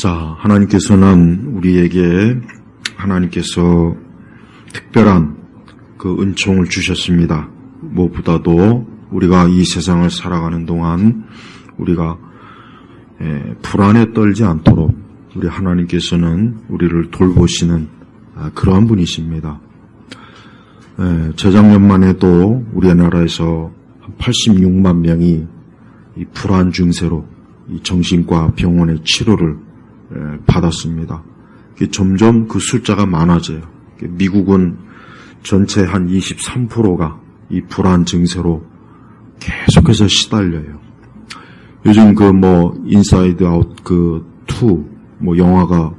자, 하나님께서는 우리에게 하나님께서 특별한 그 은총을 주셨습니다. 무엇보다도 우리가 이 세상을 살아가는 동안 우리가 불안에 떨지 않도록 우리 하나님께서는 우리를 돌보시는 그러한 분이십니다. 재작년만 해도 우리나라에서 86만 명이 이 불안 증세로 이 정신과 병원의 치료를 받았습니다. 점점 그 숫자가 많아져요. 미국은 전체 한 23%가 이 불안 증세로 계속해서 시달려요. 요즘 인사이드 아웃 2 영화가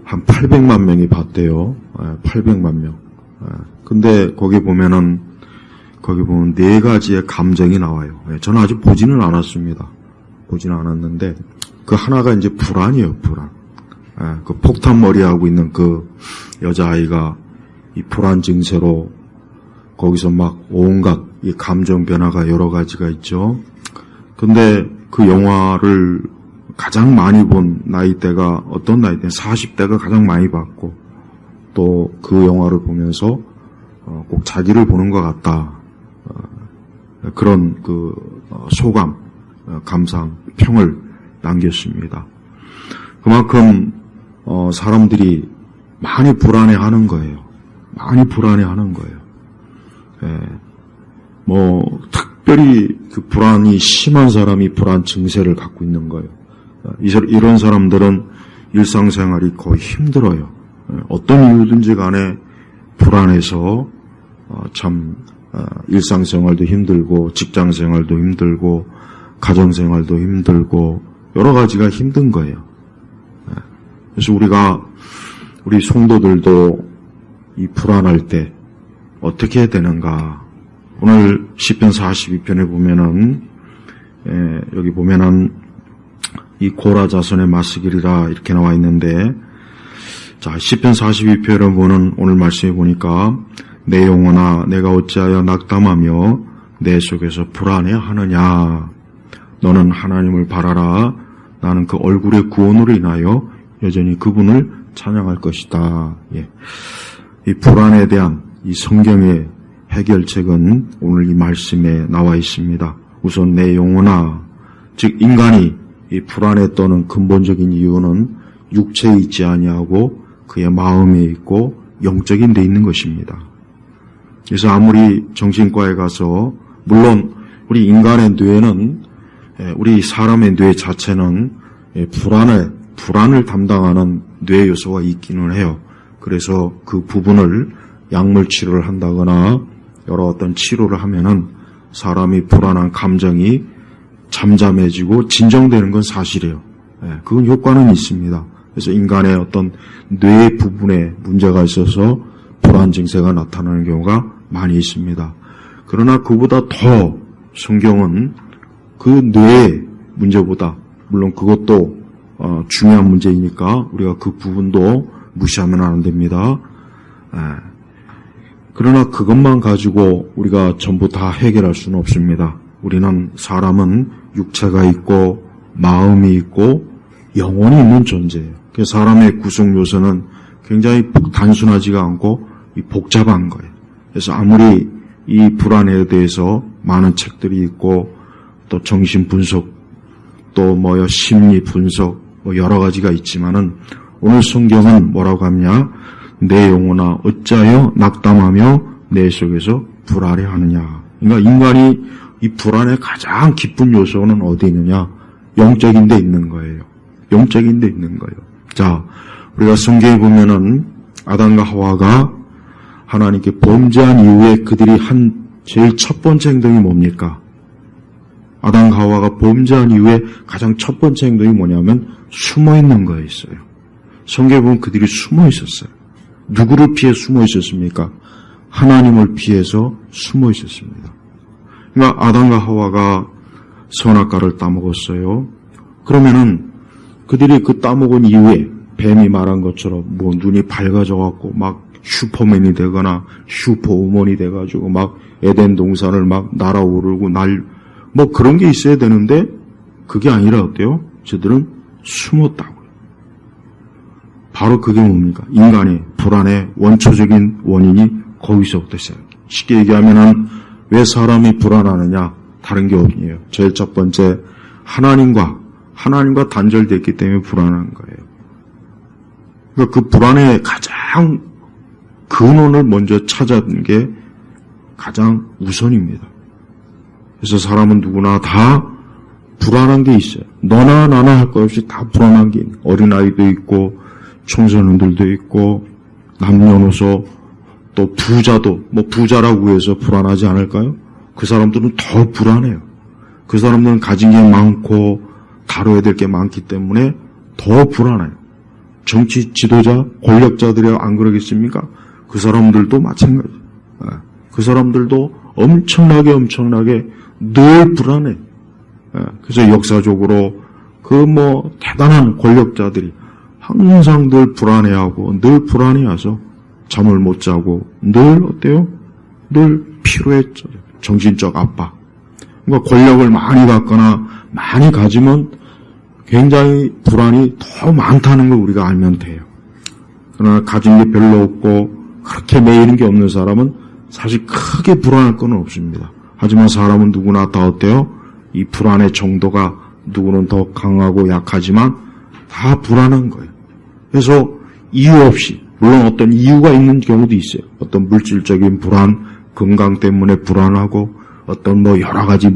한 800만 명이 봤대요. 800만 명. 근데 거기 보면 네 가지의 감정이 나와요. 저는 아직 보지는 않았습니다. 보지는 않았는데 그 하나가 이제 불안이에요. 불안. 그 폭탄 머리하고 있는 그 여자아이가 이 불안 증세로 거기서 막 온갖 이 감정 변화가 여러 가지가 있죠. 근데 그 영화를 가장 많이 본 나이대가 어떤 나이대? 40대가 가장 많이 봤고 또 그 영화를 보면서 꼭 자기를 보는 것 같다. 그런 소감, 감상, 평을 남겼습니다. 그만큼 사람들이 많이 불안해하는 거예요. 많이 불안해하는 거예요. 특별히 그 불안이 심한 사람이 불안 증세를 갖고 있는 거예요. 이런 사람들은 일상생활이 거의 힘들어요. 어떤 이유든지 간에 불안해서 일상생활도 힘들고 직장생활도 힘들고 가정생활도 힘들고 여러 가지가 힘든 거예요. 그래서 우리 성도들도 이 불안할 때 어떻게 해야 되는가? 오늘 시편 42편에 보면은 여기 보면은 이 고라 자손의 맞서기리라 이렇게 나와 있는데, 자, 시편 42편을 보는 오늘 말씀에 보니까 내 영혼아 내가 어찌하여 낙담하며 내 속에서 불안해하느냐? 너는 하나님을 바라라. 나는 그 얼굴의 구원으로 인하여 여전히 그분을 찬양할 것이다. 이 불안에 대한 이 성경의 해결책은 오늘 이 말씀에 나와 있습니다. 우선 내 영혼아, 즉 인간이 이 불안에 떠는 근본적인 이유는 육체에 있지 아니하고 그의 마음에 있고 영적인 데 있는 것입니다. 그래서 아무리 정신과에 가서, 물론 우리 인간의 뇌는, 우리 사람의 뇌 자체는 불안을 담당하는 뇌 요소가 있기는 해요. 그래서 그 부분을 약물 치료를 한다거나 여러 어떤 치료를 하면은 사람이 불안한 감정이 잠잠해지고 진정되는 건 사실이에요. 그건 효과는 있습니다. 그래서 인간의 어떤 뇌 부분에 문제가 있어서 불안 증세가 나타나는 경우가 많이 있습니다. 그러나 그보다 더 성경은 그 뇌의 문제보다, 물론 그것도 중요한 문제이니까 우리가 그 부분도 무시하면 안 됩니다. 그러나 그것만 가지고 우리가 전부 다 해결할 수는 없습니다. 사람은 육체가 있고 마음이 있고 영혼이 있는 존재예요. 그래서 사람의 구성 요소는 굉장히 단순하지가 않고 복잡한 거예요. 그래서 아무리 이 불안에 대해서 많은 책들이 있고 또 정신 분석 또 심리 분석 여러 가지가 있지만은 오늘 성경은 뭐라고 하냐? 내 영혼아 어찌하여 낙담하며 내 속에서 불안해하느냐? 그러니까 인간이 이 불안의 가장 깊은 요소는 어디 있느냐? 영적인 데 있는 거예요. 영적인 데 있는 거예요. 자, 우리가 성경에 보면은 아담과 하와가 하나님께 범죄한 이후에 그들이 한 제일 첫 번째 행동이 뭡니까? 아담과 하와가 범죄한 이후에 가장 첫 번째 행동이 뭐냐면 숨어 있는 거였어요. 성경에 보면 그들이 숨어 있었어요. 누구를 피해 숨어 있었습니까? 하나님을 피해서 숨어 있었습니다. 그러니까 아담과 하와가 선악과를 따먹었어요. 그러면은 그들이 그 따먹은 이후에 뱀이 말한 것처럼 눈이 밝아져갖고 막 슈퍼맨이 되거나 슈퍼우먼이 돼가지고 막 에덴 동산을 막 날아오르고 그런 게 있어야 되는데 그게 아니라 어때요? 저들은 숨었다고요. 바로 그게 뭡니까? 인간의 불안의 원초적인 원인이 거기서부터 시작해요. 쉽게 얘기하면은 왜 사람이 불안하느냐? 다른 게 아니에요. 제일 첫 번째, 하나님과 단절됐기 때문에 불안한 거예요. 그러니까 그 불안의 가장 근원을 먼저 찾아낸 게 가장 우선입니다. 그래서 사람은 누구나 다 불안한 게 있어요. 너나 나나 할 것 없이 다 불안한 게 있는. 어린아이도 있고 청소년들도 있고 남녀노소 또 부자도 부자라고 해서 불안하지 않을까요? 그 사람들은 더 불안해요. 그 사람들은 가진 게 많고 다뤄야 될 게 많기 때문에 더 불안해요. 정치 지도자, 권력자들이 안 그러겠습니까? 그 사람들도 마찬가지예요. 그 사람들도 엄청나게 늘 불안해. 그래서 역사적으로 대단한 권력자들이 항상 늘 불안해하고 늘 불안해해서 잠을 못 자고 늘 어때요? 늘 피로했죠. 정신적 압박. 그러니까 권력을 많이 갖거나 많이 가지면 굉장히 불안이 더 많다는 걸 우리가 알면 돼요. 그러나 가진 게 별로 없고 그렇게 매이는 게 없는 사람은 사실 크게 불안할 건 없습니다. 하지만 사람은 누구나 다 어때요? 이 불안의 정도가 누구는 더 강하고 약하지만 다 불안한 거예요. 그래서 이유 없이, 물론 어떤 이유가 있는 경우도 있어요. 어떤 물질적인 불안, 건강 때문에 불안하고 어떤 여러 가지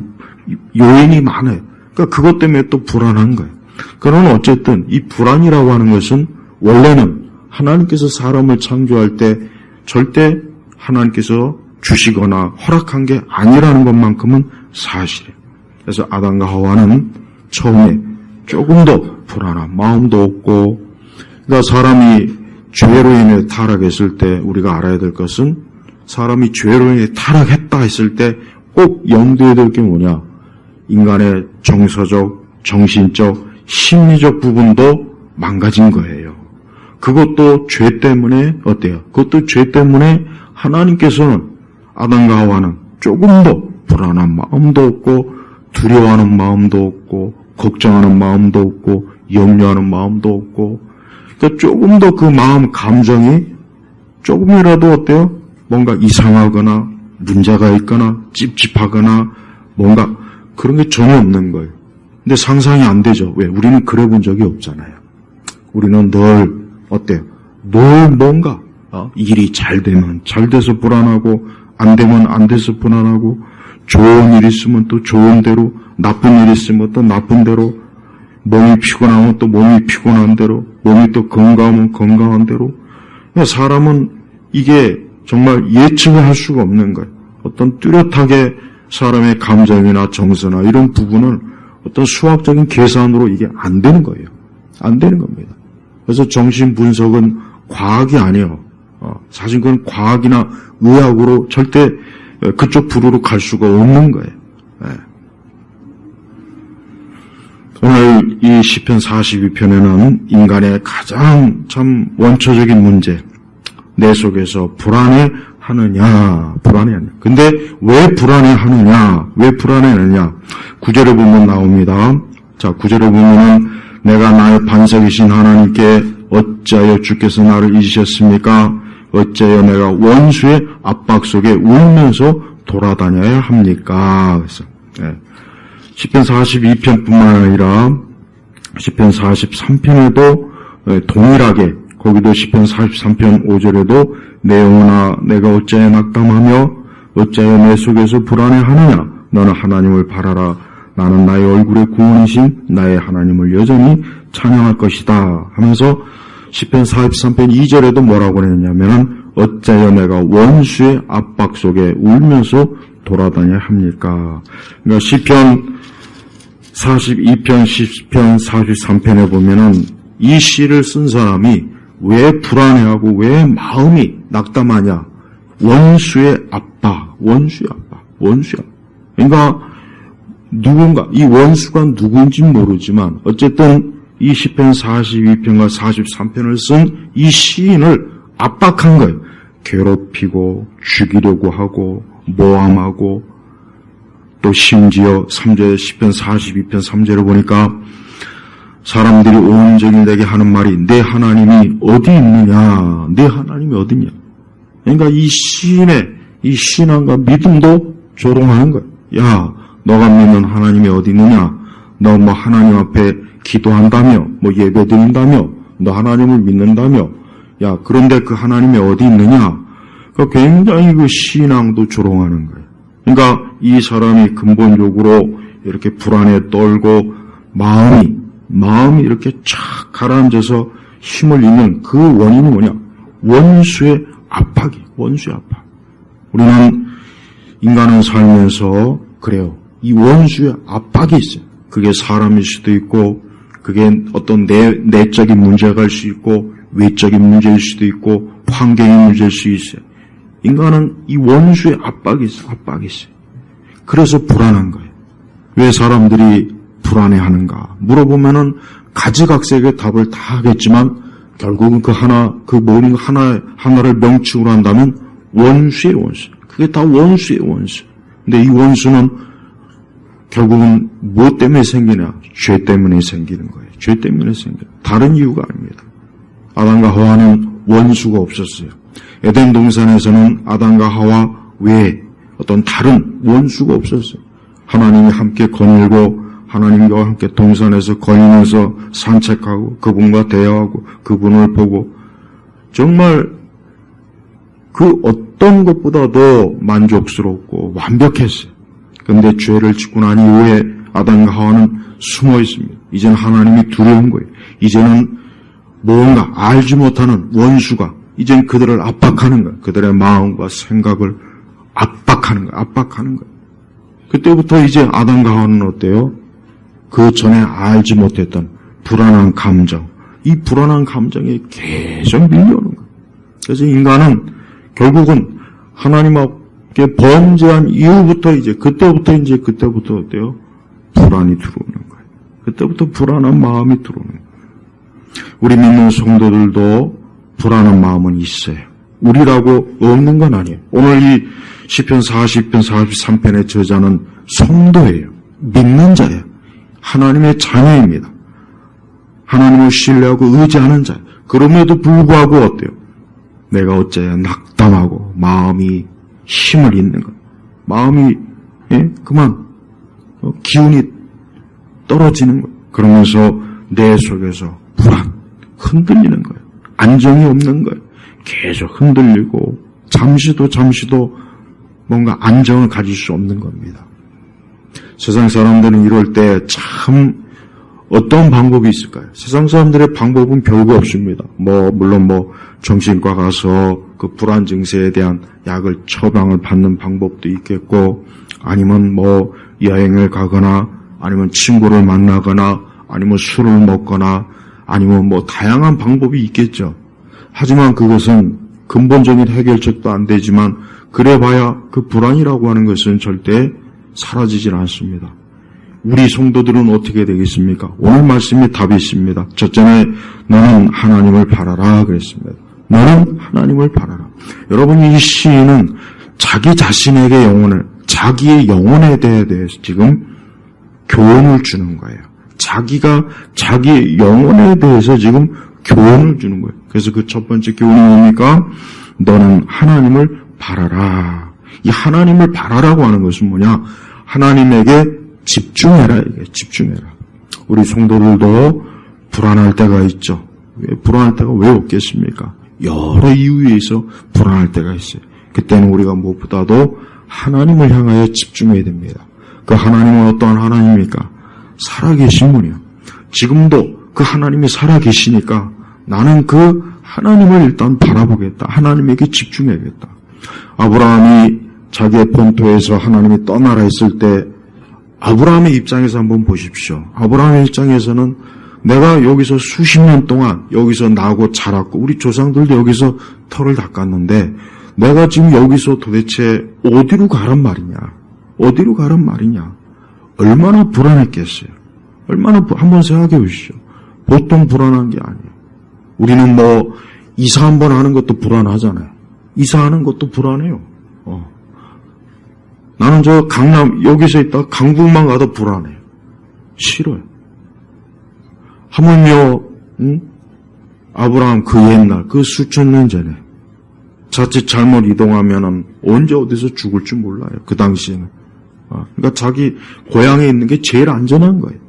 요인이 많아요. 그러니까 그것 때문에 또 불안한 거예요. 그러나 어쨌든 이 불안이라고 하는 것은 원래는 하나님께서 사람을 창조할 때 절대 하나님께서 주시거나 허락한 게 아니라는 것만큼은 사실이에요. 그래서 아담과 하와는 처음에 조금 더 불안한 마음도 없고, 그러니까 사람이 죄로 인해 타락했을 때 우리가 알아야 될 것은 사람이 죄로 인해 타락했다 했을 때 꼭 염두에 둘 게 뭐냐? 인간의 정서적, 정신적, 심리적 부분도 망가진 거예요. 그것도 죄 때문에 어때요? 그것도 죄 때문에 하나님께서는 아담과 하와는 조금 더 불안한 마음도 없고 두려워하는 마음도 없고 걱정하는 마음도 없고 염려하는 마음도 없고, 그러니까 조금 더 그 마음 감정이 조금이라도 어때요? 뭔가 이상하거나 문제가 있거나 찝찝하거나 뭔가 그런 게 전혀 없는 거예요. 근데 상상이 안 되죠. 왜? 우리는 그래 본 적이 없잖아요. 우리는 늘 어때요? 늘 뭔가 일이 잘 되면 잘 돼서 불안하고 안 되면 안 돼서 불안하고, 좋은 일 있으면 또 좋은 대로, 나쁜 일 있으면 또 나쁜 대로, 몸이 피곤하면 또 몸이 피곤한 대로, 몸이 또 건강하면 건강한 대로. 사람은 이게 정말 예측을 할 수가 없는 거예요. 어떤 뚜렷하게 사람의 감정이나 정서나 이런 부분을 어떤 수학적인 계산으로 이게 안 되는 거예요. 안 되는 겁니다. 그래서 정신 분석은 과학이 아니에요. 사실 그건 과학이나 의학으로 절대 그쪽 부류로 갈 수가 없는 거예요. 오늘 이 시편 42편에는 인간의 가장 참 원초적인 문제, 내 속에서 불안해하느냐. 근데 왜 불안해하느냐? 왜 불안해하느냐? 9절에 보면 나옵니다. 자, 9절에 보면은 내가 나의 반석이신 하나님께 어찌하여 주께서 나를 잊으셨습니까? 어찌하여 내가 원수의 압박 속에 울면서 돌아다녀야 합니까? 그래서 시편 42편뿐만 아니라 시편 43편에도 동일하게, 거기도 시편 43편 5절에도 내 영혼아 내가 어찌하여 낙담하며 어찌하여 내 속에서 불안해하느냐? 너는 하나님을 바라라. 나는 나의 얼굴의 구원이신 나의 하나님을 여전히 찬양할 것이다 하면서 시편 43편 2절에도 뭐라고 했냐면 어찌하여 내가 원수의 압박 속에 울면서 돌아다녀야 합니까? 그러니까 시편 42편, 시편 43편에 보면은 이 시를 쓴 사람이 왜 불안해하고 왜 마음이 낙담하냐? 원수의 압박. 그러니까 누군가, 이 원수가 누군지 모르지만 어쨌든 이 시편 42편과 43편을 쓴 이 시인을 압박한 거예요. 괴롭히고 죽이려고 하고 모함하고, 또 심지어 3절 시편 42편 3절을 보니까 사람들이 온종일 내게 하는 말이 내 하나님이 어디 있느냐, 내 하나님이 어디냐. 그러니까 이 시인의 이 신앙과 믿음도 조롱하는 거예요. 야, 너가 믿는 하나님이 어디 있느냐? 너 뭐 하나님 앞에 기도한다며, 뭐 예배 드린다며, 너 하나님을 믿는다며. 야, 그런데 그 하나님이 어디 있느냐? 그러니까 굉장히 그 신앙도 조롱하는 거예요. 그러니까 이 사람이 근본적으로 이렇게 불안에 떨고 마음이 이렇게 쫙 가라앉아서 힘을 잃는 그 원인이 뭐냐? 원수의 압박이에요. 원수의 압박. 우리는 인간은 살면서 그래요. 이 원수의 압박이 있어요. 그게 사람일 수도 있고, 그게 어떤 내적인 문제가 일 수 있고, 외적인 문제일 수도 있고, 환경의 문제일 수 있어요. 인간은 이 원수의 압박이 있어요. 압박이 있어요. 그래서 불안한 거예요. 왜 사람들이 불안해하는가? 물어보면은 가지각색의 답을 다 하겠지만, 결국은 하나를 명칭으로 한다면 원수의 원수. 그게 다 원수의 원수. 근데 이 원수는 결국은 무엇 때문에 생기냐? 죄 때문에 생기는 거예요. 죄 때문에 생겨요. 다른 이유가 아닙니다. 아담과 하와는 원수가 없었어요. 에덴 동산에서는 아담과 하와 외에 어떤 다른 원수가 없었어요. 하나님이 함께 거닐고 하나님과 함께 동산에서 거니면서 산책하고 그분과 대화하고 그분을 보고 정말 그 어떤 것보다도 만족스럽고 완벽했어요. 그런데 죄를 짓고 난 이후에 아담과 하와는 숨어 있습니다. 이제는 하나님이 두려운 거예요. 이제는 뭔가 알지 못하는 원수가 이제는 그들을 압박하는 거예요. 그들의 마음과 생각을 압박하는 거예요. 그때부터 이제 아담과 하와는 어때요? 그 전에 알지 못했던 불안한 감정, 이 불안한 감정에 계속 밀려오는 거예요. 그래서 인간은 결국은 하나님 앞에 범죄한 이후부터 그때부터 어때요? 불안이 들어오는 거예요. 그때부터 불안한 마음이 들어오는 거예요. 우리 믿는 성도들도 불안한 마음은 있어요. 우리라고 없는 건 아니에요. 오늘 이 시편 40편 43편의 저자는 성도예요. 믿는 자예요. 하나님의 자녀입니다. 하나님을 신뢰하고 의지하는 자예요. 그럼에도 불구하고 어때요? 내가 어째야 낙담하고 마음이 힘을 잃는 거예요. 마음이 그만 기운이 떨어지는 거예요. 그러면서 내 속에서 불안, 흔들리는 거예요. 안정이 없는 거예요. 계속 흔들리고 잠시도 뭔가 안정을 가질 수 없는 겁니다. 세상 사람들은 이럴 때 참 어떤 방법이 있을까요? 세상 사람들의 방법은 별거 없습니다. 물론 정신과 가서 그 불안 증세에 대한 약을 처방을 받는 방법도 있겠고, 아니면 여행을 가거나, 아니면 친구를 만나거나, 아니면 술을 먹거나, 아니면 다양한 방법이 있겠죠. 하지만 그것은 근본적인 해결책도 안 되지만, 그래봐야 그 불안이라고 하는 것은 절대 사라지질 않습니다. 우리 성도들은 어떻게 되겠습니까? 오늘 말씀에 답이 있습니다. 첫째는 너는 하나님을 바라라 그랬습니다. 너는 하나님을 바라라. 여러분, 이 시인은 자기 자신에게 자기의 영혼에 대해서 지금 교훈을 주는 거예요. 자기가 자기의 영혼에 대해서 지금 교훈을 주는 거예요. 그래서 그 첫 번째 교훈이 뭡니까? 너는 하나님을 바라라. 이 하나님을 바라라고 하는 것은 뭐냐? 하나님에게 집중해라. 이게 집중해라. 우리 성도들도 불안할 때가 있죠. 불안할 때가 왜 없겠습니까? 여러 이유에 의해서 불안할 때가 있어요. 그때는 우리가 무엇보다도 하나님을 향하여 집중해야 됩니다. 그 하나님은 어떠한 하나님입니까? 살아계신 분이요. 지금도 그 하나님이 살아계시니까 나는 그 하나님을 일단 바라보겠다. 하나님에게 집중해야겠다. 아브라함이 자기의 본토에서 하나님이 떠나라 했을 때 아브라함의 입장에서 한번 보십시오. 아브라함의 입장에서는 내가 여기서 수십 년 동안 여기서 나고 자랐고 우리 조상들도 여기서 털을 닦았는데 내가 지금 여기서 도대체 어디로 가란 말이냐? 어디로 가란 말이냐? 얼마나 불안했겠어요. 한번 생각해 보시죠. 보통 불안한 게 아니에요. 우리는 이사 한번 하는 것도 불안하잖아요. 이사하는 것도 불안해요. 나는 여기서 있다가 강북만 가도 불안해요. 싫어요. 하물며 아브라함 그 옛날 그 수천 년 전에 자칫 잘못 이동하면은 언제 어디서 죽을지 몰라요. 그 당시에는. 그러니까 자기 고향에 있는 게 제일 안전한 거예요.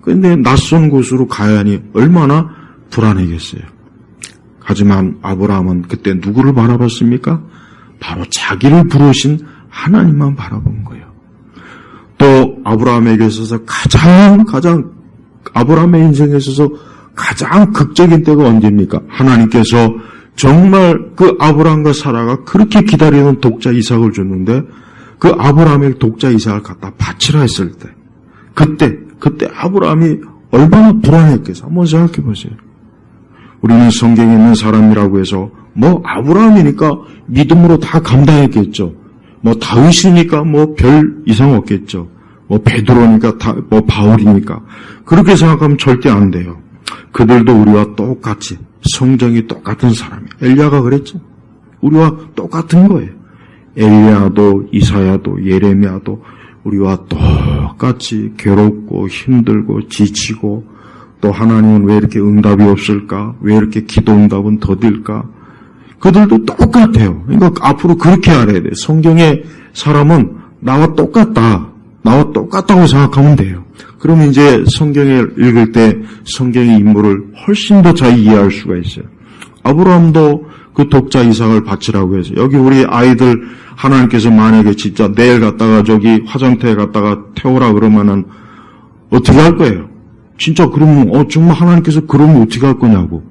그런데 낯선 곳으로 가야 하니 얼마나 불안하겠어요. 하지만 아브라함은 그때 누구를 바라봤습니까? 바로 자기를 부르신 하나님만 바라본 거예요. 또 아브라함에게 있어서 가장 아브라함의 인생에 있어서 가장 극적인 때가 언제입니까? 하나님께서 정말 그 아브라함과 사라가 그렇게 기다리는 독자 이삭을 줬는데 그 아브라함의 독자 이삭을 갖다 바치라 했을 때 그때 아브라함이 얼마나 불안했겠어요. 한번 생각해 보세요. 우리는 성경에 있는 사람이라고 해서 아브라함이니까 믿음으로 다 감당했겠죠. 다윗이니까 별 이상 없겠죠. 베드로니까 바울이니까. 그렇게 생각하면 절대 안 돼요. 그들도 우리와 똑같이 성정이 똑같은 사람이에요. 엘리야가 그랬죠. 우리와 똑같은 거예요. 엘리야도 이사야도 예레미야도 우리와 똑같이 괴롭고 힘들고 지치고 또 하나님은 왜 이렇게 응답이 없을까? 왜 이렇게 기도 응답은 더딜까? 그들도 똑같아요. 그러니까 앞으로 그렇게 알아야 돼요. 성경의 사람은 나와 똑같다고 생각하면 돼요. 그러면 이제 성경을 읽을 때 성경의 인물을 훨씬 더 잘 이해할 수가 있어요. 아브라함도 그 독자 이삭을 바치라고 해서 여기 우리 아이들 하나님께서 만약에 진짜 내일 갔다가 저기 화장터에 갔다가 태우라 그러면은 어떻게 할 거예요? 진짜 그러면 정말 하나님께서 그러면 어떻게 할 거냐고.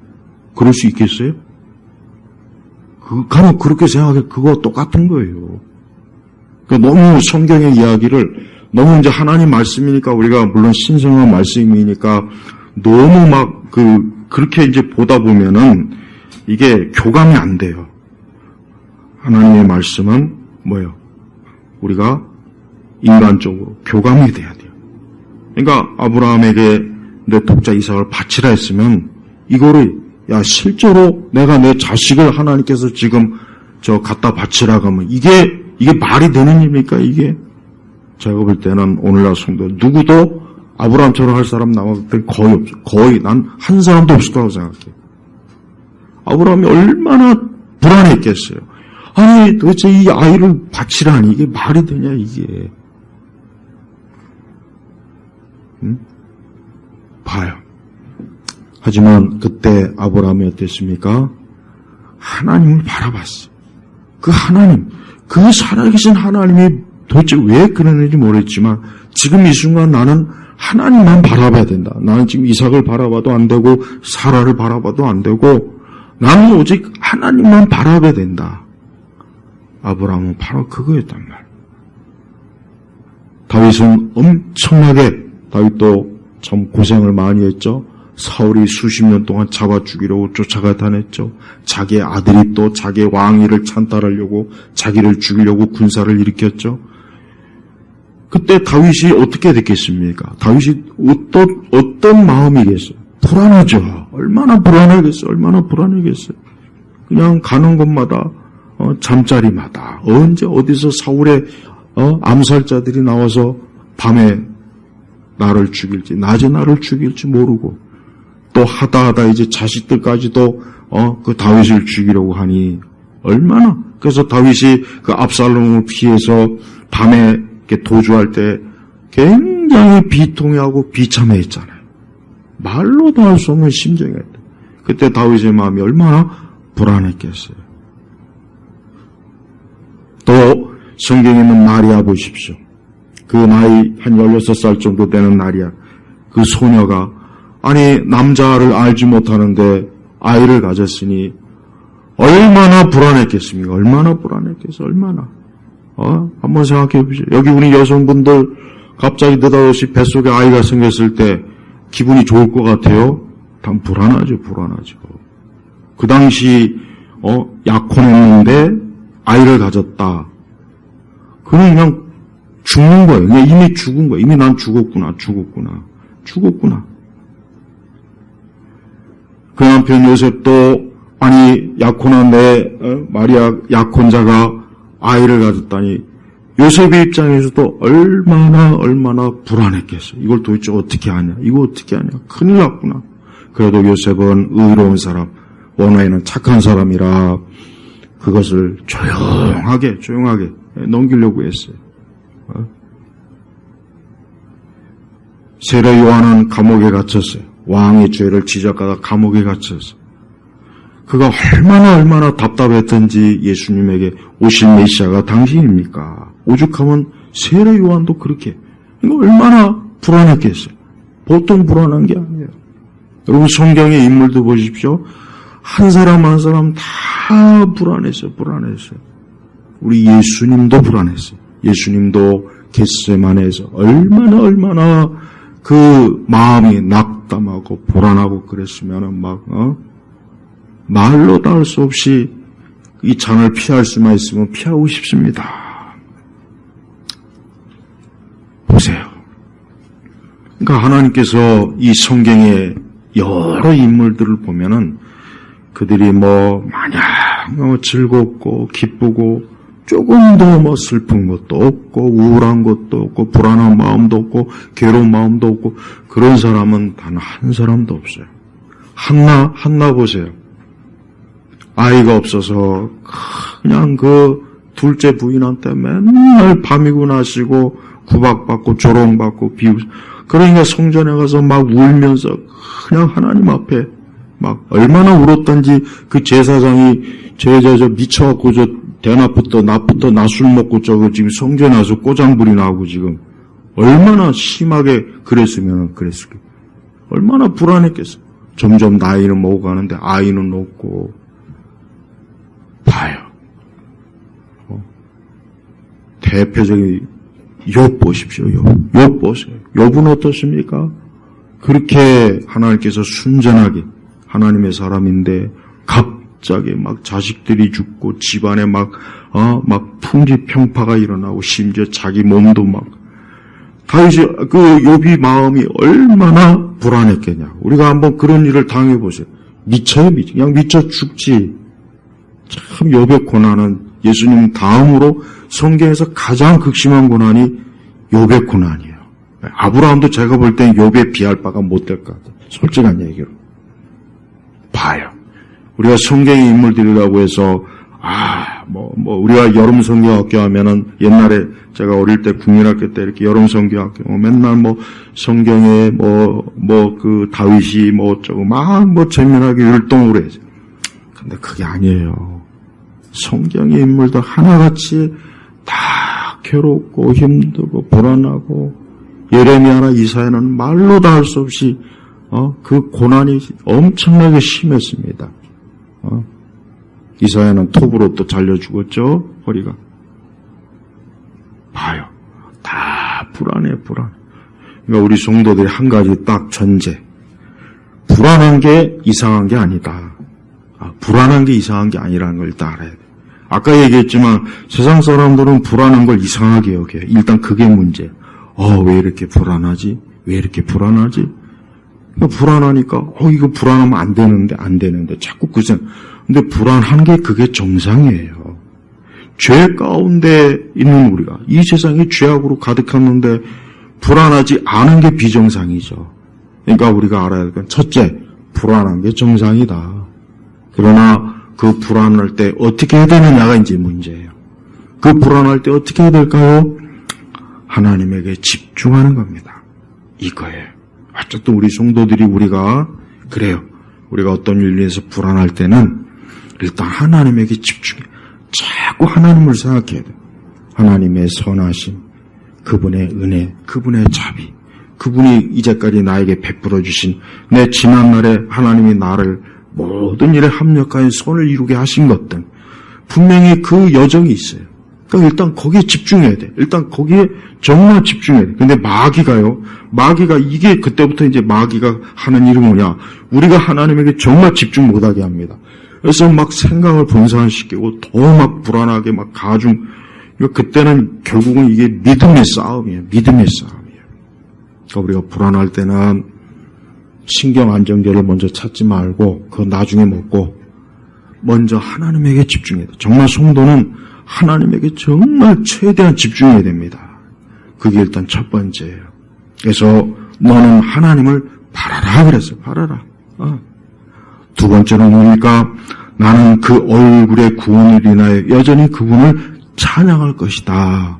그럴 수 있겠어요? 가면 그렇게 생각해. 그거 똑같은 거예요. 그러니까 너무 성경의 이야기를 너무 이제 하나님 말씀이니까 우리가 물론 신성한 말씀이니까 너무 막 그렇게 이제 보다 보면은 이게 교감이 안 돼요. 하나님의 말씀은 뭐예요? 우리가 인간적으로 교감이 돼야 돼요. 그러니까 아브라함에게 내 독자 이삭을 바치라 했으면 이거를 실제로 내가 내 자식을 하나님께서 지금 갖다 바치라고 하면 이게 말이 되는 일입니까 이게? 제가 볼 때는 오늘날 성도 누구도 아브라함처럼 할 사람 남았을 때 거의 없어요. 거의 난 한 사람도 없을 거라고 생각해요. 아브라함이 얼마나 불안했겠어요. 아니 도대체 이 아이를 바치라니 이게 말이 되냐 이게. 봐요. 하지만 그때 아브라함이 어땠습니까? 하나님을 바라봤어요. 그 하나님, 그 살아계신 하나님이 도대체 왜 그러는지 모르겠지만 지금 이 순간 나는 하나님만 바라봐야 된다. 나는 지금 이삭을 바라봐도 안 되고 사라를 바라봐도 안 되고 나는 오직 하나님만 바라봐야 된다. 아브라함은 바로 그거였단 말이에요. 다윗은 엄청나게 다윗도 참 고생을 많이 했죠. 사울이 수십 년 동안 잡아 죽이려고 쫓아가 다녔죠. 자기의 아들이 또 자기의 왕위를 찬탈하려고 자기를 죽이려고 군사를 일으켰죠. 그때 다윗이 어떻게 됐겠습니까? 다윗이 어떤 마음이겠어요? 불안하죠. 얼마나 불안하겠어요. 얼마나 불안하겠어요. 그냥 가는 곳마다 잠자리마다 언제 어디서 사울의 암살자들이 나와서 밤에 나를 죽일지 낮에 나를 죽일지 모르고 또 하다 이제 자식들까지도 그 다윗을 죽이려고 하니 얼마나. 그래서 다윗이 그 압살롬을 피해서 밤에 이렇게 도주할 때 굉장히 비통해하고 비참해했잖아요. 말로 다 할 수 없는 심정이었다. 그때 다윗의 마음이 얼마나 불안했겠어요. 또 성경에 있는 마리아 보십시오. 그 나이 한 16살 정도 되는 나리야. 그 소녀가 아니 남자를 알지 못하는데 아이를 가졌으니 얼마나 불안했겠습니까? 얼마나 불안했겠어요? 얼마나. 한번 생각해 보세요. 여기 우리 여성분들 갑자기 느닷없이 뱃속에 아이가 생겼을 때 기분이 좋을 것 같아요? 단 불안하죠. 그 당시 약혼했는데 아이를 가졌다. 그냥 죽는 거예요. 그냥 이미 죽은 거예요. 이미 난 죽었구나. 그 남편 요셉도 아니 약혼한 내 마리아 약혼자가 아이를 가졌다니 요셉의 입장에서도 얼마나 불안했겠어요. 이걸 도대체 어떻게 하냐? 이거 어떻게 하냐? 큰일 났구나. 그래도 요셉은 의로운 사람, 원하에는 착한 사람이라 그것을 조용하게 넘기려고 했어요. 세례 요한은 감옥에 갇혔어요. 왕의 죄를 지적하다 감옥에 갇혔어요. 그가 얼마나 답답했던지 예수님에게 오실 메시아가 당신입니까? 오죽하면 세례 요한도 그렇게. 이거 얼마나 불안했겠어요. 보통 불안한 게 아니에요. 여러분 성경의 인물도 보십시오. 한 사람 한 사람 다 불안했어요. 우리 예수님도 불안했어요. 예수님도 겟세마네에서 얼마나 그 마음이 낙담하고 불안하고 그랬으면은 말로 다 할 수 없이 이 잔을 피할 수만 있으면 피하고 싶습니다. 보세요. 그러니까 하나님께서 이 성경의 여러 인물들을 보면은 그들이 마냥 즐겁고 기쁘고 조금도 슬픈 것도 없고 우울한 것도 없고 불안한 마음도 없고 괴로운 마음도 없고 그런 사람은 단 한 사람도 없어요. 한나 보세요. 아이가 없어서 그냥 그 둘째 부인한테 맨날 밤이고 낮이고 구박받고 조롱받고 그러니까 성전에 가서 막 울면서 그냥 하나님 앞에 막 얼마나 울었던지 그 제사장이 저 미쳐갖고 저 대낮부터 낮 술 먹고 저거 지금 성전에 와서 꼬장불이 나오고 지금 얼마나 심하게 그랬으면 그랬을까. 얼마나 불안했겠어. 점점 나이를 먹어가는데 아이는 없고. 봐요. 대표적인 욥 보십시오. 욥 보세요. 욥은 어떻습니까? 그렇게 하나님께서 순전하게 하나님의 사람인데 갑자기 막 자식들이 죽고 집안에 막 풍지평파가 일어나고 심지어 자기 몸도 다윗이 그 욥이 마음이 얼마나 불안했겠냐. 우리가 한번 그런 일을 당해보세요. 미쳐요. 그냥 미쳐 죽지. 참 욥의 고난은 예수님 다음으로 성경에서 가장 극심한 고난이 욥의 고난이에요. 아브라함도 제가 볼 땐 욥에 비할 바가 못 될 것 같아요. 솔직한 얘기로. 봐요. 우리가 성경의 인물들이라고 해서 우리가 여름 성경학교 하면은 옛날에 제가 어릴 때 국민학교 때 이렇게 여름 성경학교 맨날 성경에 그 다윗이 어쩌고 재미나게 율동을 해요. 근데 그게 아니에요. 성경의 인물들 하나같이 다 괴롭고 힘들고 불안하고 예레미야나 이사야는 말로 다 할 수 없이 그 고난이 엄청나게 심했습니다. 이사야는 톱으로 또 잘려 죽었죠. 허리가. 봐요. 다 불안해. 그러니까 우리 성도들이 한 가지 딱 전제. 불안한 게 이상한 게 아니다. 불안한 게 이상한 게 아니라는 걸 일단 알아야 돼. 아까 얘기했지만 세상 사람들은 불안한 걸 이상하게 여겨요. 일단 그게 문제. 왜 이렇게 불안하지? 그러니까 불안하니까 이거 불안하면 안 되는데 자꾸 근데 불안한 게 그게 정상이에요. 죄 가운데 있는 우리가 이 세상이 죄악으로 가득했는데 불안하지 않은 게 비정상이죠. 그러니까 우리가 알아야 될 건 첫째, 불안한 게 정상이다. 그러나 그 불안할 때 어떻게 해야 되느냐가 이제 문제예요. 그 불안할 때 어떻게 해야 될까요? 하나님에게 집중하는 겁니다. 이거예요. 어쨌든 우리 성도들이 우리가 그래요. 우리가 어떤 일로 인해서 불안할 때는 일단 하나님에게 집중해. 자꾸 하나님을 생각해야 돼요. 하나님의 선하심, 그분의 은혜, 그분의 자비, 그분이 이제까지 나에게 베풀어 주신 내 지난날에 하나님이 나를 모든 일에 합력하여 선을 이루게 하신 것들 분명히 그 여정이 있어요. 그러니까 일단 거기에 집중해야 돼. 일단 거기에 정말 집중해야 돼. 근데 마귀가 이게 그때부터 이제 마귀가 하는 일이 뭐냐? 우리가 하나님에게 정말 집중 못하게 합니다. 그래서 막 생각을 분산시키고 더 불안하게 가중. 그때는 결국은 이게 믿음의 싸움이에요. 그러니까 우리가 불안할 때는 신경 안정제를 먼저 찾지 말고 그거 나중에 먹고 먼저 하나님에게 집중해야 돼. 정말 성도는 하나님에게 정말 최대한 집중해야 됩니다. 그게 일단 첫 번째예요. 그래서 너는 하나님을 바라라 그랬어요. 바라라. 두 번째는 뭡니까? 나는 그 얼굴의 구원을 인하여 여전히 그분을 찬양할 것이다.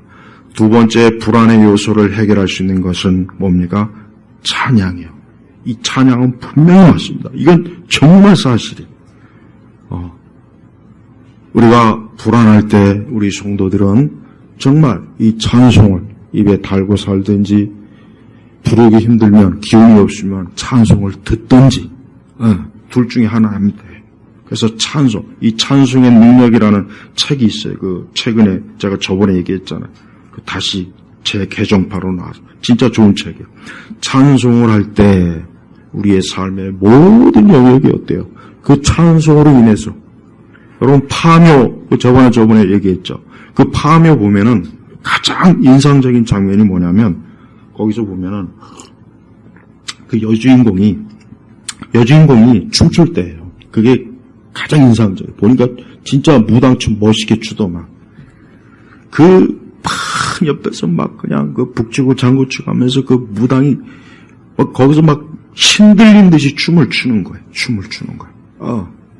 두 번째 불안의 요소를 해결할 수 있는 것은 뭡니까? 찬양이요. 이 찬양은 분명히 맞습니다. 이건 정말 사실이에요. 우리가 불안할 때 우리 성도들은 정말 이 찬송을 입에 달고 살든지 부르기 힘들면 기운이 없으면 찬송을 듣든지 둘 중에 하나입니다. 그래서 찬송, 이 찬송의 능력이라는 책이 있어요. 그 최근에 제가 저번에 얘기했잖아요. 다시 제 개정판으로 나와서 진짜 좋은 책이에요. 찬송을 할 때 우리의 삶의 모든 영역이 어때요? 그 찬송으로 인해서 여러분 파묘 저번에 얘기했죠. 그 파묘 보면은 가장 인상적인 장면이 뭐냐면 거기서 보면은 그 여주인공이 춤출 때예요. 그게 가장 인상적이에요. 보니까 진짜 무당춤 멋있게 추더만 그 옆에서 막 그냥 그 북치고 장구치고 하면서 그 무당이 거기서 막 신들린 듯이 춤을 추는 거예요.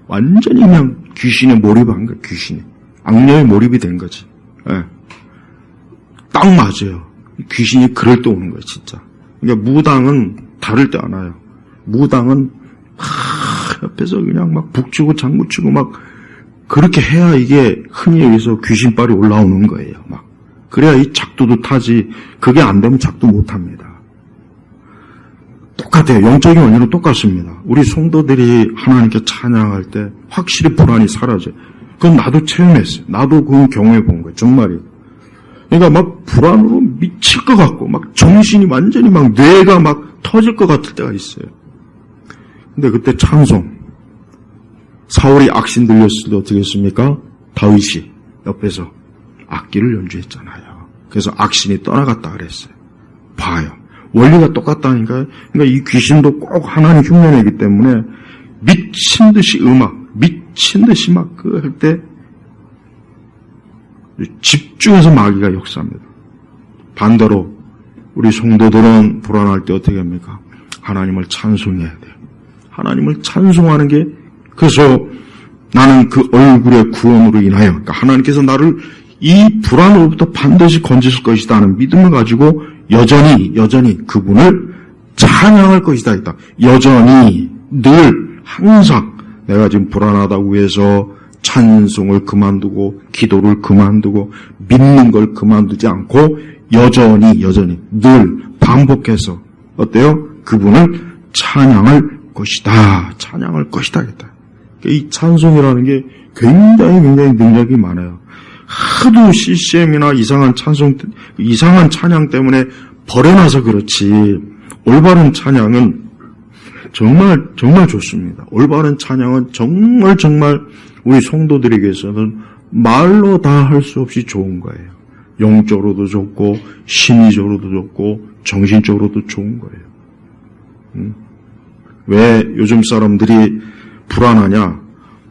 완전히 그냥 귀신에 몰입한 거예요. 악녀에 몰입이 된 거지. 예. 딱 맞아요. 귀신이 그럴 때 오는 거예요, 진짜. 그러니까 무당은 다를 때 안 와요. 무당은 옆에서 그냥 막 북치고 장구치고 막 그렇게 해야 이게 흔히 여기서 귀신빨이 올라오는 거예요. 막 그래야 이 작두도 타지. 그게 안 되면 작두 못 합니다. 똑같아요. 영적인 원리는 똑같습니다. 우리 성도들이 하나님께 찬양할 때 확실히 불안이 사라져요. 그건 나도 체험했어요. 나도 그 경험해 본 거예요. 정말이에요. 그러니까 막 불안으로 미칠 것 같고 막 정신이 완전히 막 뇌가 막 터질 것 같을 때가 있어요. 근데 그때 찬송 사울이 악신 들렸을 때 어떻게 했습니까? 다윗이 옆에서 악기를 연주했잖아요. 그래서 악신이 떠나갔다 그랬어요. 봐요. 원리가 똑같다니까요. 그러니까 이 귀신도 꼭 하나님 흉내내기 때문에 미친 듯이 미친 듯이 막 그 할 때 집중해서 마귀가 역사합니다. 반대로 우리 성도들은 불안할 때 어떻게 합니까? 하나님을 찬송해야 돼요. 하나님을 찬송하는 게 그래서 나는 그 얼굴의 구원으로 인하여 그러니까 하나님께서 나를 이 불안으로부터 반드시 건지실 것이다 하는 믿음을 가지고 여전히 그분을 찬양할 것이다 했다. 여전히 늘 항상 내가 지금 불안하다고 해서 찬송을 그만두고 기도를 그만두고 믿는 걸 그만두지 않고 여전히 늘 반복해서 어때요? 그분을 찬양할 것이다. 했다. 이 찬송이라는 게 굉장히 능력이 많아요. 하도 CCM이나 이상한 찬양 때문에 버려놔서 그렇지 올바른 찬양은 정말 좋습니다. 올바른 찬양은 정말 우리 성도들에게서는 말로 다 할 수 없이 좋은 거예요. 영적으로도 좋고 심리적으로도 좋고 정신적으로도 좋은 거예요. 왜 요즘 사람들이 불안하냐?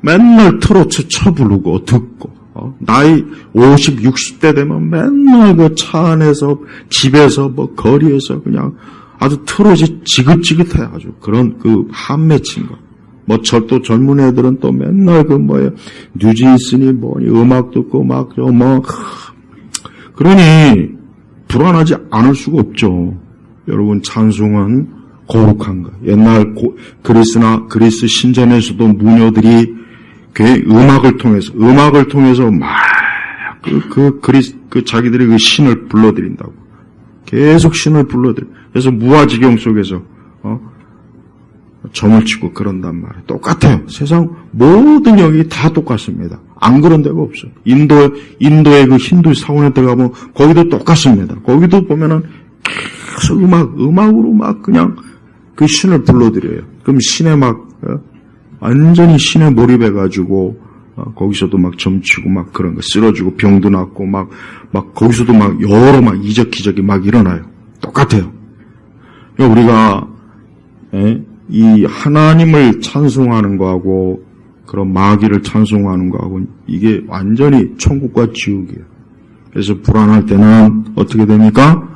맨날 트로트 부르고 듣고 나이 50, 60대 되면 맨날 그 차 안에서 집에서 뭐 거리에서 그냥 아주 트롯이 지긋지긋해 아주 그런 그 한 맺힌 거. 또 젊은 애들은 또 맨날 뉴진스니 뭐니 음악 듣고 그러니 불안하지 않을 수가 없죠. 여러분 찬송은 거룩한 거. 옛날 그리스 신전에서도 무녀들이 음악을 통해서 막 자기들이 그 신을 불러드린다고. 계속 신을 불러드려. 그래서 무아지경 속에서 점을 치고 그런단 말이에요. 똑같아요. 세상 모든 영역이 다 똑같습니다. 안 그런 데가 없어요. 인도의 그 힌두 사원에 들어가면 거기도 똑같습니다. 거기도 보면은 계속 음악으로 막 그냥 그 신을 불러드려요. 그럼 신에 완전히 신에 몰입해가지고 거기서도 막 점치고 막 그런 거 쓰러지고 병도 낫고 막 거기서도 막 여러 이적기적이 막 일어나요. 똑같아요. 그러니까 우리가 이 하나님을 찬송하는 거하고 그런 마귀를 찬송하는 거하고 이게 완전히 천국과 지옥이에요. 그래서 불안할 때는 어떻게 됩니까?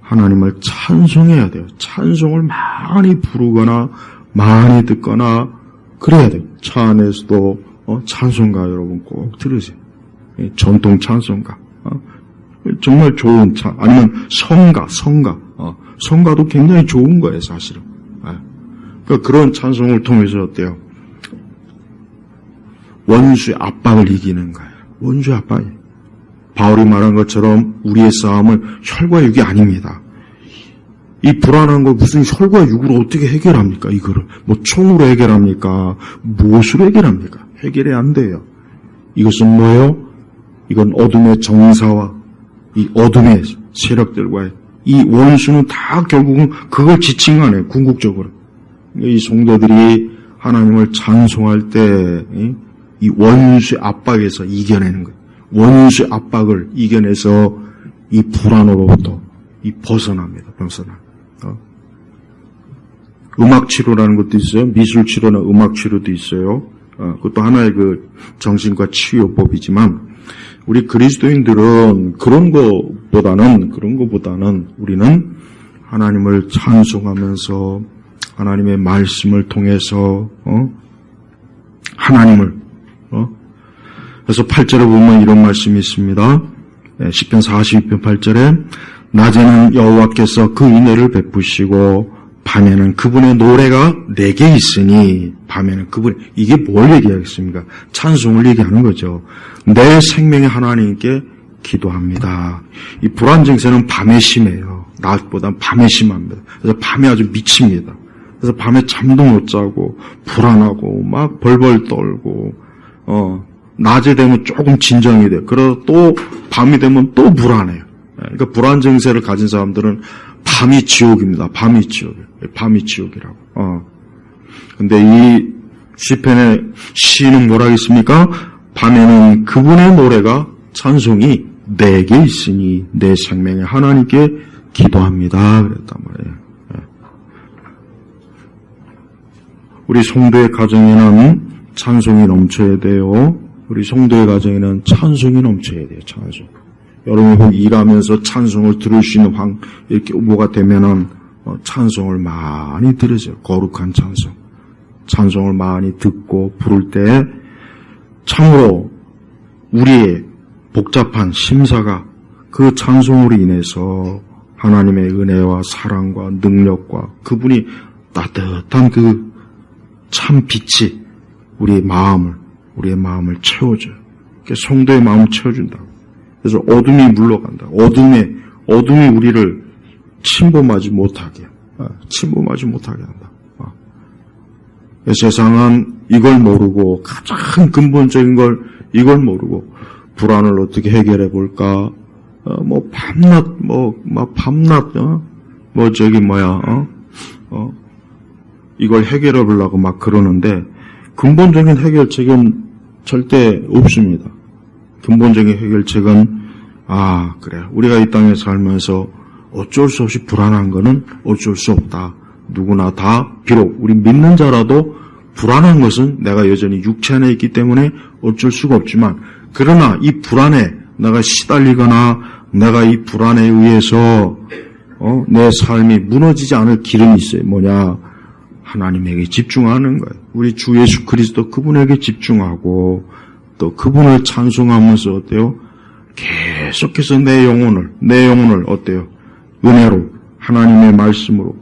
하나님을 찬송해야 돼요. 찬송을 많이 부르거나 많이 듣거나 그래야 돼요. 차 안에서도 찬송가 여러분 꼭 들으세요. 전통 찬송가. 정말 좋은 아니면 성가. 성가도 굉장히 좋은 거예요, 사실은. 그러니까 그런 찬송을 통해서 어때요? 원수의 압박을 이기는 거예요. 원수의 압박이. 바울이 말한 것처럼 우리의 싸움은 혈과 육이 아닙니다. 이 불안한 걸 무슨 혈과 육으로 어떻게 해결합니까? 이거를 뭐 총으로 해결합니까? 무엇으로 해결합니까? 해결이 안 돼요. 이것은 뭐예요? 이건 어둠의 정사와 이 어둠의 세력들과의 이 원수는 다 결국은 그걸 지칭 하네요. 궁극적으로. 이 성도들이 하나님을 찬송할 때 이 원수의 압박에서 이겨내는 거예요. 원수의 압박을 이겨내서 이 불안으로부터 이 벗어납니다. 음악 치료라는 것도 있어요. 미술 치료나 음악 치료도 있어요. 그것도 하나의 그 정신과 치유법이지만 우리 그리스도인들은 그런 것보다는 우리는 하나님을 찬송하면서 하나님의 말씀을 통해서 하나님을 그래서 8절에 보면 이런 말씀이 있습니다. 시편 42편 8절에 낮에는 여호와께서 그 은혜를 베푸시고 밤에는 그분의 노래가 내게 있으니 밤에는 그분 이게 뭘 얘기하겠습니까? 찬송을 얘기하는 거죠. 내 생명의 하나님께 기도합니다. 이 불안 증세는 밤에 심해요. 낮보다 밤에 심합니다. 그래서 밤에 아주 미칩니다. 그래서 밤에 잠도 못 자고 불안하고 막 벌벌 떨고 낮에 되면 조금 진정이 돼요. 그러다 또 밤이 되면 또 불안해요. 그러니까 불안 증세를 가진 사람들은 밤이 지옥입니다. 밤이 지옥이라고. 근데 이 시편의 시인은 뭐라 했습니까? 밤에는 그분의 노래가 찬송이 내게 있으니 내 생명의 하나님께 기도합니다. 그랬단 말이에요. 우리 성도의 가정에는 찬송이 넘쳐야 돼요. 우리 성도의 가정에는 찬송이 넘쳐야 돼요. 찬송. 여러분 혹 일하면서 찬송을 들을 수 있는 이렇게 뭐가 되면은 찬송을 많이 들으세요. 거룩한 찬송. 찬송을 많이 듣고 부를 때 참으로 우리의 복잡한 심사가 그 찬송으로 인해서 하나님의 은혜와 사랑과 능력과 그분이 따뜻한 그 참 빛이 우리의 마음을 채워줘요. 성도의 마음을 채워준다고. 그래서 어둠이 물러간다. 어둠이 우리를 침범하지 못하게 한다. 세상은 이걸 모르고 가장 근본적인 걸 이걸 모르고 불안을 어떻게 해결해 볼까? 이걸 해결해 보려고 막 그러는데 근본적인 해결책은 절대 없습니다. 근본적인 해결책은 그래. 우리가 이 땅에 살면서 어쩔 수 없이 불안한 거는 어쩔 수 없다. 누구나 다 비록 우리 믿는 자라도 불안한 것은 내가 여전히 육체 안에 있기 때문에 어쩔 수가 없지만 그러나 이 불안에 내가 시달리거나 내가 이 불안에 의해서 내 삶이 무너지지 않을 길은 있어요. 뭐냐? 하나님에게 집중하는 거예요. 우리 주 예수 그리스도 그분에게 집중하고 또 그분을 찬송하면서 어때요? 계속해서 내 영혼을 어때요? 은혜로 하나님의 말씀으로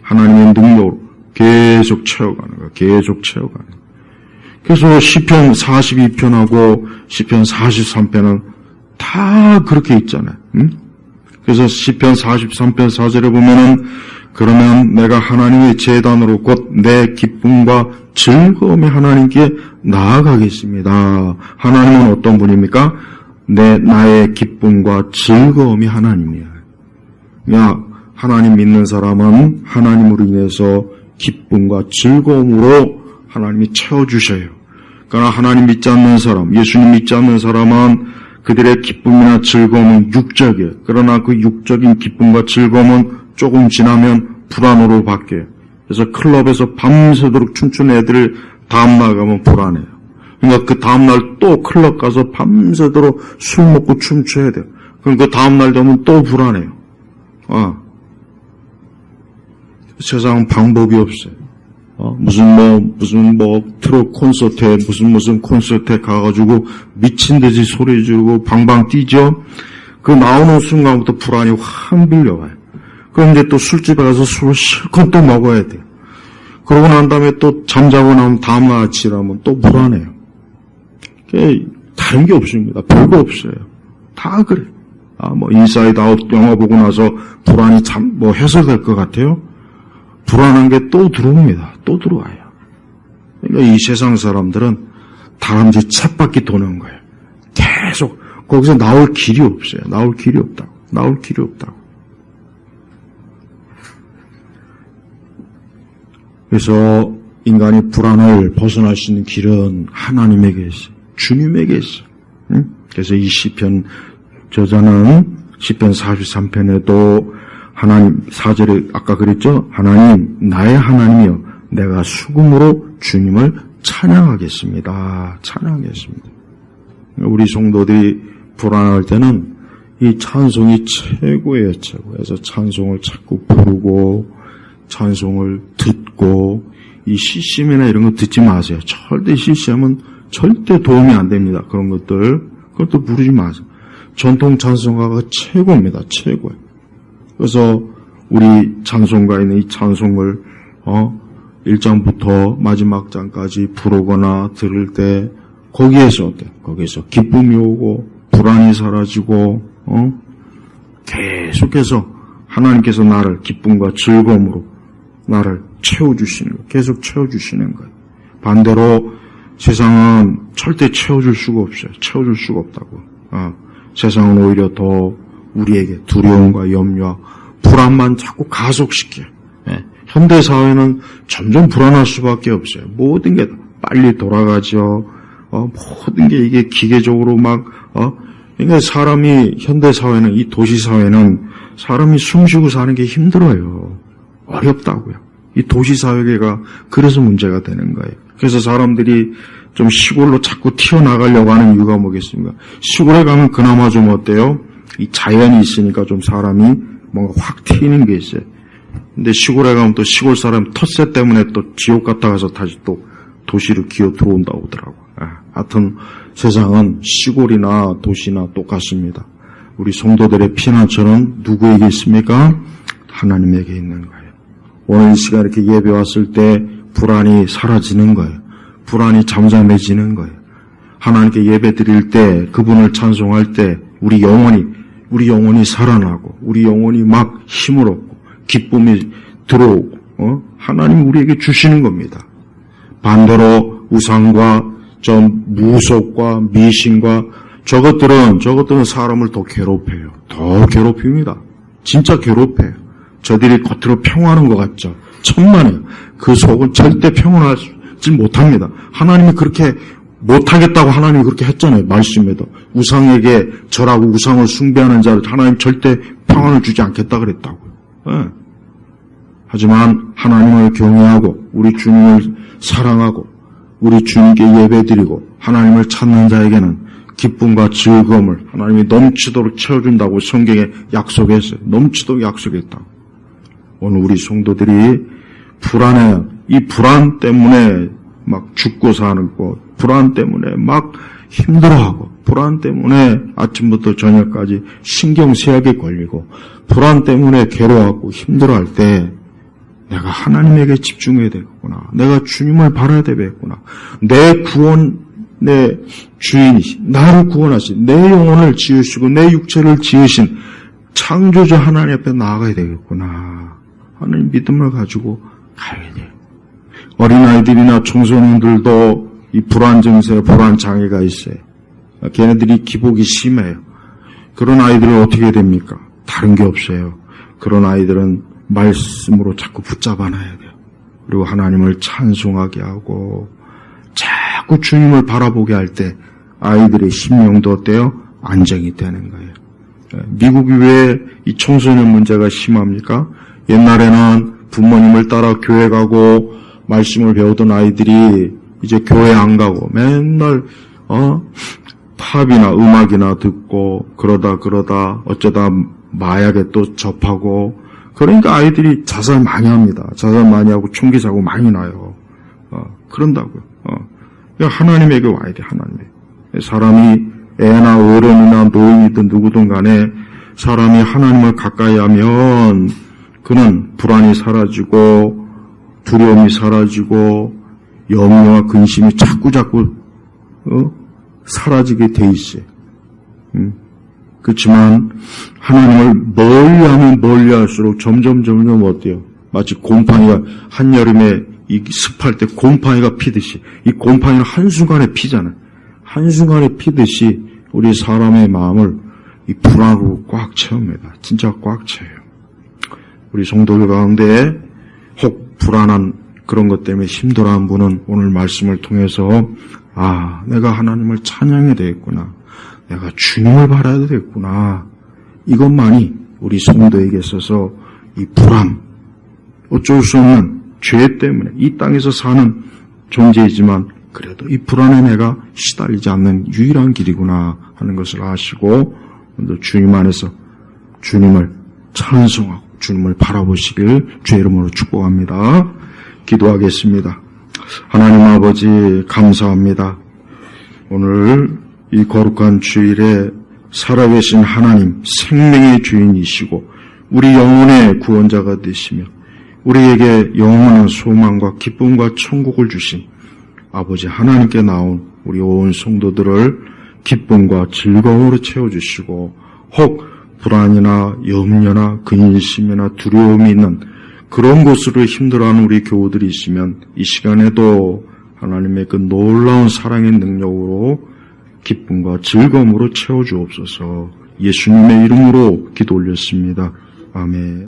하나님의 능력으로 계속 채워가는 거예요. 그래서 시편 42편하고 시편 43편은 다 그렇게 있잖아요. 그래서 시편 43편 4절에 보면은 그러면 내가 하나님의 제단으로 곧 내 기쁨과 즐거움의 하나님께 나아가겠습니다. 하나님은 어떤 분입니까? 나의 기쁨과 즐거움이 하나님이야. 하나님 믿는 사람은 하나님으로 인해서 기쁨과 즐거움으로 하나님이 채워주셔요. 그러나 하나님 믿지 않는 사람, 예수님 믿지 않는 사람은 그들의 기쁨이나 즐거움은 육적이에요. 그러나 그 육적인 기쁨과 즐거움은 조금 지나면 불안으로 바뀌어요. 그래서 클럽에서 밤새도록 춤추는 애들을 다음날 가면 불안해요. 그러니까 그 다음날 또 클럽 가서 밤새도록 술 먹고 춤춰야 돼요. 그럼 그 다음날 되면 또 불안해요. 세상은 방법이 없어요. 무슨 트롯 콘서트에, 무슨 콘서트에 가가지고 미친 듯이 소리 지르고 방방 뛰죠? 그 나오는 순간부터 불안이 확 밀려와요. 그럼 이제 또 술집에 가서 술을 실컷 또 먹어야 돼요. 그러고 난 다음에 또 잠자고 나면 다음날 아침이라면 또 불안해요. 다른 게 없습니다. 별거 없어요. 다 그래. 인사이드 아웃 영화 보고 나서 불안이 해소될 것 같아요? 불안한 게 또 들어옵니다. 또 들어와요. 그러니까 이 세상 사람들은 다람쥐 쳇바퀴 도는 거예요. 계속 거기서 나올 길이 없어요. 나올 길이 없다고. 그래서 인간이 불안을 벗어날 수 있는 길은 하나님에게 있어요. 주님에게 있어요. 응? 그래서 이 시편 저자는 시편 43편에도 하나님 4절에 아까 그랬죠? 하나님 나의 하나님이여 내가 수금으로 주님을 찬양하겠습니다. 우리 성도들이 불안할 때는 이 찬송이 최고예요. 그래서 찬송을 자꾸 부르고 찬송을 듣고 이 CCM이나 이런 거 듣지 마세요. 절대 CCM은 절대 도움이 안 됩니다. 그런 그것도 부르지 마세요. 전통 찬송가가 최고입니다. 최고예요. 그래서 우리 찬송가에 있는 이 찬송을 1장부터 마지막 장까지 부르거나 들을 때 거기에서 기쁨이 오고 불안이 사라지고 계속해서 하나님께서 나를 기쁨과 즐거움으로 나를 채워주시는 거예요. 계속 채워주시는 거예요. 반대로 세상은 절대 채워줄 수가 없어요. 채워줄 수가 없다고. 세상은 오히려 더 우리에게 두려움과 염려와 불안만 자꾸 가속시켜요. 현대사회는 점점 불안할 수밖에 없어요. 모든 게 빨리 돌아가죠. 모든 게 이게 기계적으로 그러니까 현대사회는, 이 도시사회는 사람이 숨쉬고 사는 게 힘들어요. 어렵다고요. 이 도시사회가 그래서 문제가 되는 거예요. 그래서 사람들이 좀 시골로 자꾸 튀어나가려고 하는 이유가 뭐겠습니까? 시골에 가면 그나마 좀 어때요? 이 자연이 있으니까 좀 사람이 뭔가 확 튀는 게 있어요. 근데 시골에 가면 또 시골 사람 텃세 때문에 또 지옥 갔다 가서 다시 또 도시로 기어 들어온다고 하더라고요. 하여튼 세상은 시골이나 도시나 똑같습니다. 우리 성도들의 피난처는 누구에게 있습니까? 하나님에게 있는 거예요. 오늘 이 시간 이렇게 예배 왔을 때 불안이 사라지는 거예요. 불안이 잠잠해지는 거예요. 하나님께 예배 드릴 때, 그분을 찬송할 때 우리 영혼이 살아나고 우리 영혼이 막 힘을 얻고 기쁨이 들어오고 하나님 우리에게 주시는 겁니다. 반대로 우상과 무속과 미신과 저것들은 사람을 더 괴롭혀요. 더 괴롭힙니다. 진짜 괴롭혀요. 저들이 겉으로 평화하는 것 같죠. 천만에요. 그 속은 절대 평온하지 못합니다. 하나님이 그렇게 못하겠다고 하나님이 그렇게 했잖아요. 말씀에도. 우상에게 절하고 우상을 숭배하는 자를 하나님 절대 평안을 주지 않겠다 그랬다고요. 하지만 하나님을 경외하고 우리 주님을 사랑하고 우리 주님께 예배드리고 하나님을 찾는 자에게는 기쁨과 즐거움을 하나님이 넘치도록 채워준다고 성경에 약속했어요. 넘치도록 약속했다고. 오늘 우리 성도들이 이 불안 때문에 막 죽고 사는 것, 불안 때문에 막 힘들어하고, 불안 때문에 아침부터 저녁까지 신경쇠약에 걸리고, 불안 때문에 괴로워하고 힘들어할 때 내가 하나님에게 집중해야 되겠구나. 내가 주님을 바라야 되겠구나. 내 구원의 주인이신, 나를 구원하신, 내 영혼을 지으시고 내 육체를 지으신 창조주 하나님 앞에 나아가야 되겠구나 하는 믿음을 가지고 가야 돼요. 어린아이들이나 청소년들도 이 불안 증세, 불안 장애가 있어요. 걔네들이 기복이 심해요. 그런 아이들은 어떻게 됩니까? 다른 게 없어요. 그런 아이들은 말씀으로 자꾸 붙잡아놔야 돼요. 그리고 하나님을 찬송하게 하고 자꾸 주님을 바라보게 할 때 아이들의 심령도 어때요? 안정이 되는 거예요. 미국이 왜 이 청소년 문제가 심합니까? 옛날에는 부모님을 따라 교회 가고 말씀을 배우던 아이들이 이제 교회 안 가고 맨날 팝이나 음악이나 듣고 그러다 어쩌다 마약에 또 접하고 그러니까 아이들이 자살 많이 합니다. 자살 많이 하고 총기 사고 많이 나요. 그런다고요. 그러니까 하나님에게 와야 돼. 하나님에게. 사람이 애나 어른이나 노인이든 누구든 간에 사람이 하나님을 가까이 하면 그는 불안이 사라지고 두려움이 사라지고 염려와 근심이 자꾸 사라지게 돼 있어요. 그렇지만 하나님을 멀리하면 멀리할수록 점점 어때요? 마치 곰팡이가 한여름에 이 습할 때 곰팡이가 피듯이 이 곰팡이는 한순간에 피잖아요. 한순간에 피듯이 우리 사람의 마음을 이 불안으로 꽉 채웁니다. 진짜 꽉 채워요. 우리 성도들 가운데 혹 불안한 그런 것 때문에 힘들어하는 분은 오늘 말씀을 통해서 내가 하나님을 찬양해야 되겠구나. 내가 주님을 바라야 되겠구나. 이것만이 우리 성도에게 있어서 이 불안, 어쩔 수 없는 죄 때문에 이 땅에서 사는 존재이지만 그래도 이 불안에 내가 시달리지 않는 유일한 길이구나 하는 것을 아시고 주님 안에서 주님을 찬송하고 주님을 바라보시길 주의 이름으로 축복합니다. 기도하겠습니다. 하나님 아버지 감사합니다. 오늘 이 거룩한 주일에 살아계신 하나님 생명의 주인이시고 우리 영혼의 구원자가 되시며 우리에게 영원한 소망과 기쁨과 천국을 주신 아버지 하나님께 나온 우리 온 성도들을 기쁨과 즐거움으로 채워주시고 혹 불안이나 염려나 근심이나 두려움이 있는 그런 곳으로 힘들어하는 우리 교우들이 있으면 이 시간에도 하나님의 그 놀라운 사랑의 능력으로 기쁨과 즐거움으로 채워주옵소서. 예수님의 이름으로 기도 올렸습니다. 아멘.